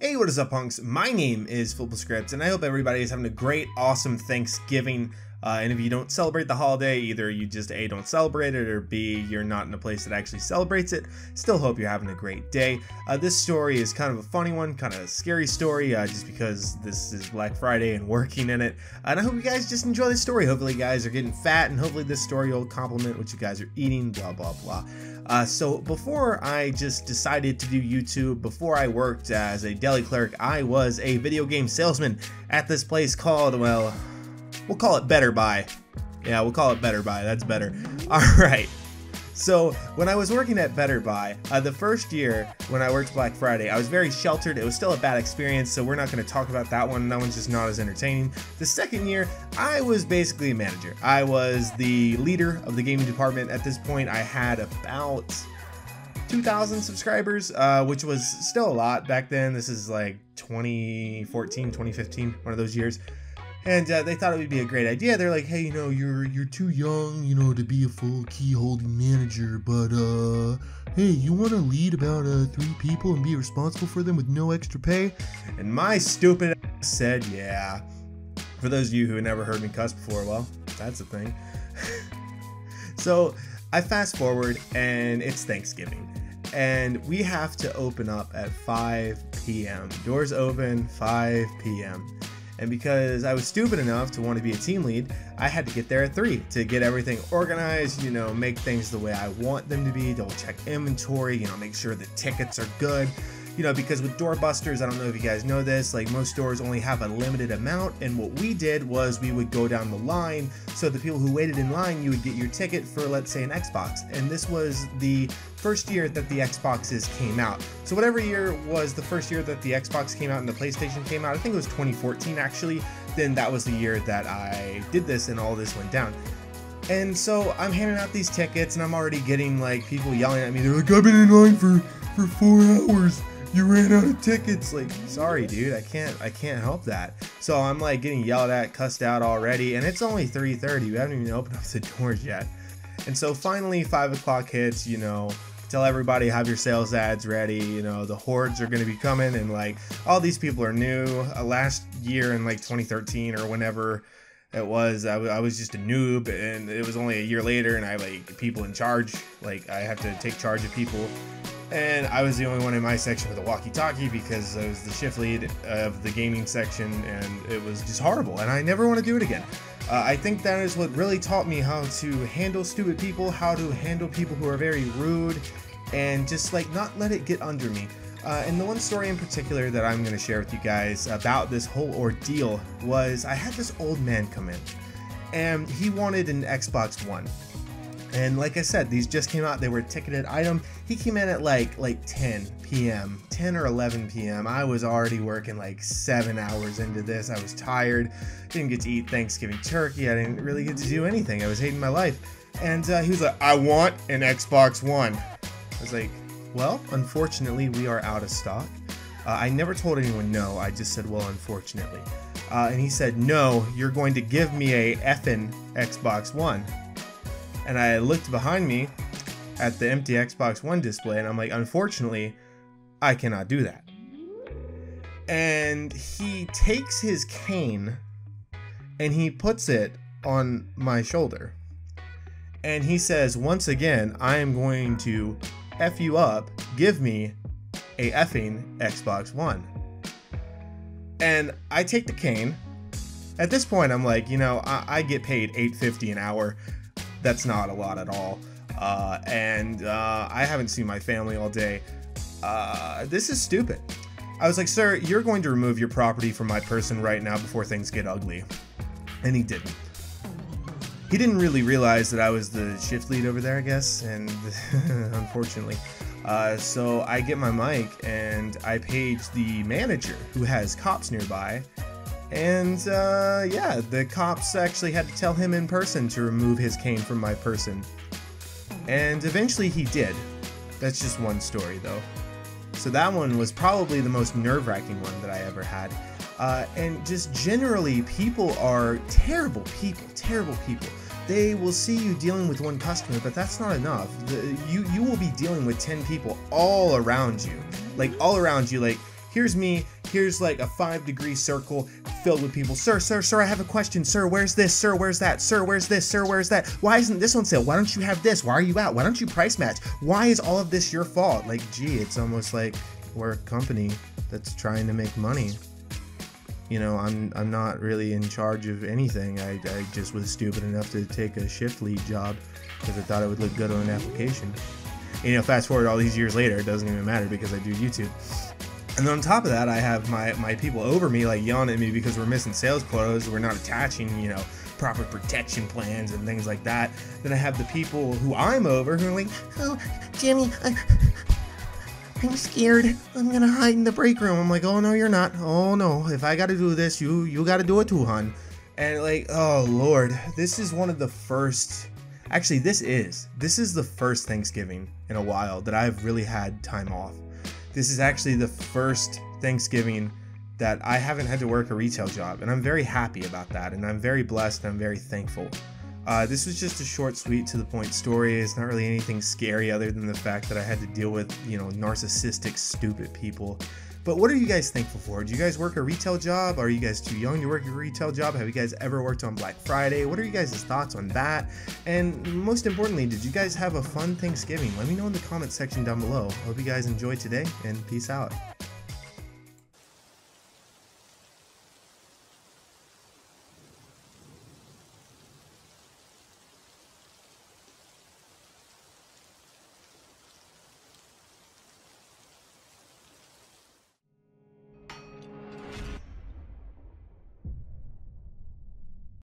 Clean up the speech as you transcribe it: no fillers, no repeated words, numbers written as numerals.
Hey, what is up, punks? My name is FlipLaScript, and I hope everybody is having a great, awesome Thanksgiving. And if you don't celebrate the holiday, either you just A, don't celebrate it, or B, you're not in a place that actually celebrates it, still hope you're having a great day. This story is kind of a funny one, kind of a scary story, just because this is Black Friday and working in it. And I hope you guys just enjoy this story. Hopefully you guys are getting fat, and hopefully this story will complement what you guys are eating, blah, blah, blah. So before I just decided to do YouTube, before I worked as a deli clerk, I was a video game salesman at this place called, well, we'll call it Better Buy. Yeah, we'll call it Better Buy. That's better. All right. So when I was working at Better Buy, the first year when I worked Black Friday, I was very sheltered. It was still a bad experience, so we're not going to talk about that one. That one's just not as entertaining. The second year, I was basically a manager. I was the leader of the gaming department. At this point, I had about 2,000 subscribers, which was still a lot back then. This is like 2014, 2015, one of those years. And they thought it would be a great idea. They're like, hey, you know, you're too young, you know, to be a full key holding manager, but hey, you want to lead about 3 people and be responsible for them with no extra pay? And my stupid ass said, yeah. For those of you who have never heard me cuss before, well, that's a thing. So I fast forward, and it's Thanksgiving, and we have to open up at 5 p.m. Doors open 5 p.m. And because I was stupid enough to want to be a team lead, I had to get there at 3 to get everything organized, you know, make things the way I want them to be, double check inventory, you know, make sure the tickets are good. You know, because with doorbusters, I don't know if you guys know this, like most stores only have a limited amount, and what we did was we would go down the line, so the people who waited in line, you would get your ticket for, let's say, an Xbox. And this was the first year that the Xboxes came out. So whatever year was the first year that the Xbox came out and the PlayStation came out, I think it was 2014 actually, then that was the year that I did this and all this went down. And so I'm handing out these tickets, and I'm already getting like people yelling at me. They're like, I've been in line for 4 hours. You ran out of tickets. Like, sorry, dude, I can't help that. So I'm like getting yelled at, cussed out already, and it's only 3:30. We haven't even opened up the doors yet. And so finally 5 o'clock hits, you know, tell everybody have your sales ads ready, you know, the hordes are going to be coming, and like all these people are new. Last year in like 2013 or whenever it was, I was just a noob, and it was only a year later, and I like people in charge, like I have to take charge of people. And I was the only one in my section with a walkie-talkie because I was the shift lead of the gaming section, and it was just horrible, and I never want to do it again. I think that is what really taught me how to handle stupid people, how to handle people who are very rude, and just like not let it get under me. And the one story in particular that I'm going to share with you guys about this whole ordeal was I had this old man come in, and he wanted an Xbox One. And like I said, these just came out. They were a ticketed item. He came in at like 10 p.m., 10 or 11 p.m. I was already working like 7 hours into this. I was tired. Didn't get to eat Thanksgiving turkey. I didn't really get to do anything. I was hating my life. And he was like, I want an Xbox One. I was like, well, unfortunately, we are out of stock. I never told anyone no. I just said, well, unfortunately. And he said, no, you're going to give me a effing Xbox One. And I looked behind me at the empty Xbox One display, and I'm like, unfortunately, I cannot do that. And he takes his cane and he puts it on my shoulder. And he says, once again, I am going to F you up, give me a effing Xbox One. And I take the cane. At this point, I'm like, you know, I get paid $8.50 an hour. That's not a lot at all, and I haven't seen my family all day. This is stupid. I was like, sir, you're going to remove your property from my person right now before things get ugly. And he didn't. He didn't really realize that I was the shift lead over there, I guess, and unfortunately. So I get my mic, and I page the manager, who has cops nearby. And yeah, the cops actually had to tell him in person to remove his cane from my person. And eventually he did. That's just one story though. So that one was probably the most nerve-wracking one that I ever had. And just generally, people are terrible people, terrible people. They will see you dealing with one customer, but that's not enough. You will be dealing with 10 people all around you. Like, here's me, here's like a 5-degree circle filled with people. Sir, I have a question. Sir, where's this? Sir, where's that? Sir, where's this? Sir, where's that? Why isn't this on sale? Why don't you have this? Why are you out? Why don't you price match? Why is all of this your fault? Like, gee, it's almost like we're a company that's trying to make money. You know, I'm not really in charge of anything. I just was stupid enough to take a shift lead job because I thought it would look good on an application. And, you know, fast forward all these years later, it doesn't even matter because I do YouTube. And then on top of that, I have my people over me like yelling at me because we're missing sales quotas, we're not attaching, you know, proper protection plans and things like that. Then I have the people who I'm over who are like, oh, Jimmy, I'm scared. I'm gonna hide in the break room. I'm like, oh no, you're not. Oh no, if I gotta do this, you gotta do it too, hon. And like, oh Lord, this is one of the first, actually this is the first Thanksgiving in a while that I've really had time off. This is actually the first Thanksgiving that I haven't had to work a retail job, and I'm very happy about that, and I'm very blessed, and I'm very thankful. This was just a short, sweet, to the point story. It's not really anything scary other than the fact that I had to deal with, you know, narcissistic, stupid people. But what are you guys thankful for? Do you guys work a retail job? Are you guys too young to work a retail job? Have you guys ever worked on Black Friday? What are you guys' thoughts on that? And most importantly, did you guys have a fun Thanksgiving? Let me know in the comment section down below. Hope you guys enjoyed today, and peace out.